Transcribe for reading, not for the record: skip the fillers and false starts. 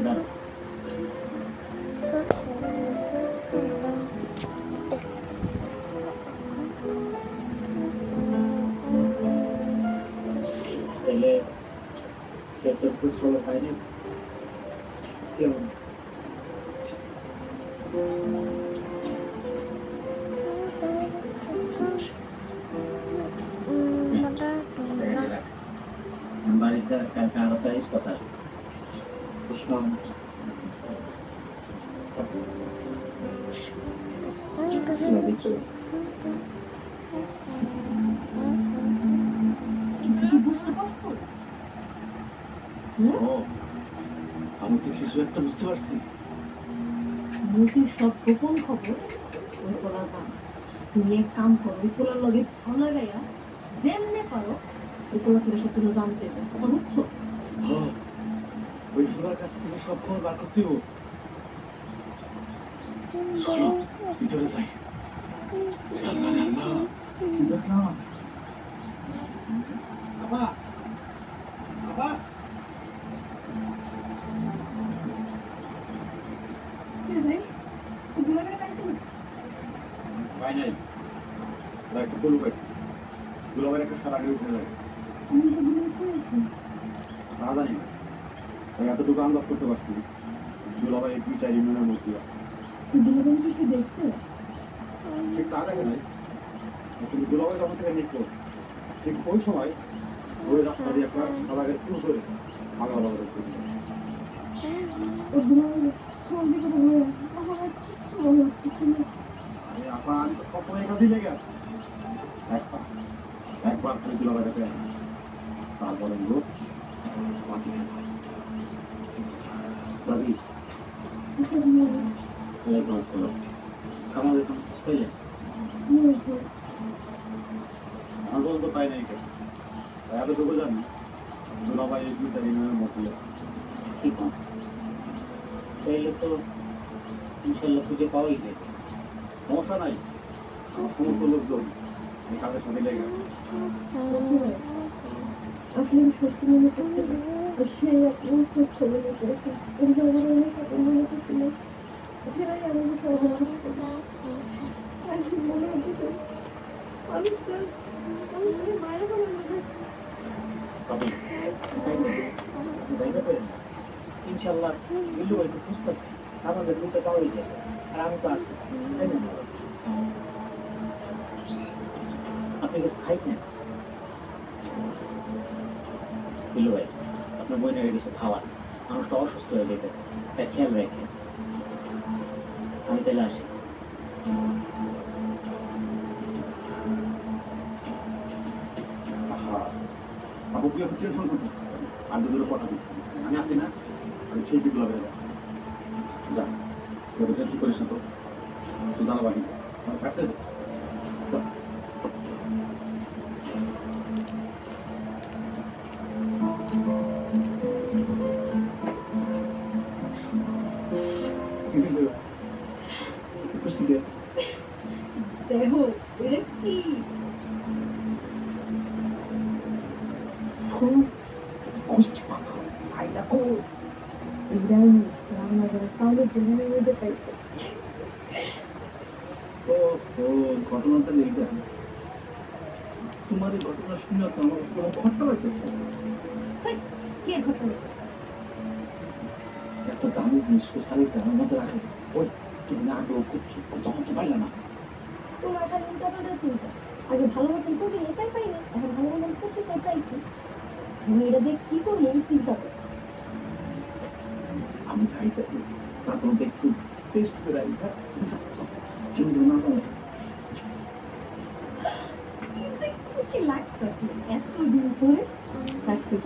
দাঁড়া ছেলে তোর খোঁজ খবর পাইনি কেমন বাড়িতে কালকে আরো প্রাইস কথা আছে আমি তো কিছু একটা বুঝতে পারছি মুখের সব গোপন খবর ওই পোলা জান তুমি এক কাম করো ওই পোলার লগে ভালো লাগাইয়া যেমনে পারো ওই পোলা থেকে সব কিছু জানতে হবে কথা বুঝছো ওই সোনার কাছ থেকে সব খবর বার করতে হবে ভিতরে যাই দেখলাম বাবা বাবা পাই নাই একটা পলু পাইছি দুলাভাইয়ের একটা সারা আগে উঠে যায় তা জানি না আমি এতটুকু আন্দাজ করতে পারছি দুলাভাই 2-4 ইউনিয়নের মধ্যে দেখছে ঠিক তা দেখে নাই কিন্তু দুলাভাই যখন থেকে নিখোঁজ ঠিক ওই সময় ওই রাস্তা দিয়ে একটা সারা আগে চুপ করে ভালো ভালো করে আমি তো সবসময় কাজেই লেগে আছি একবার খালি দুলাভাই দেখে তারপরে লোক দাদি ওয়ালাইকুম আসসালাম খামার এখন পাইলেন আমার তো পাই নাই কেন এতটুকু জানি দুলাভাই 2-4 ইউনিয়নের মধ্যে আছে ঠিক আছে তাইলে তো ইনশাল্লাহ খুঁজে পাওয়াই যায় সমস্যা নাই সমস্ত লোকজন এই কাজের সাথে লেগে গেছে আপনি সত্যি মনে করছিলেন সে খোঁজ খবর নিতে এসে ওই জায়গায় মনে করছিলেন সেটাই আমাকে সর্বনাশ করবো মনে হচ্ছে আমি মায়ের ইনশাল্লাহ বিল্লু ভাইকে খুঁজতেছি আমাদের খুঁজতে পাওয়াই যায় আর আমি তো আছি তাই না আপনি কিছু খাইছেন বিল্লু ভাই আপনার বোনের কিছু খাওয়ার মানুষটা অসুস্থ হয়ে যেতেছে তাই খেয়াল রাখেন আমি তাহলে আসি আপু কি আপনি টেনশন করতে আর দুটো কথা দিচ্ছি আমি আসি না আমি সেই দিকগুলো বেরোবো যা টেনশন করিস না তো সুদানা বাহিনী আমার কাটতে দে দেখো এটা কি ঘটনাটা নেই তোমার এই ঘটনা শুনে তো আমার কাছে খরচা লাগতেছে এত দামি জিনিস শাড়িটা আমার মধ্যে রাখে ওই তুমি না আগ্রহ করছো তখন তো পাইলে না তোমার খালি উল্টাপাল্টা চিন্তা আগে ভালো মতন করি এটাই পাইনি এখন ভালো মতন করতে চাইছি আমি এটা দিয়ে কি করি এই চিন্তা করি আমি চাইতে তারপর একটু টেস্ট করে কিন্তু না খুশি লাগতো এতদিন পরে চাকরি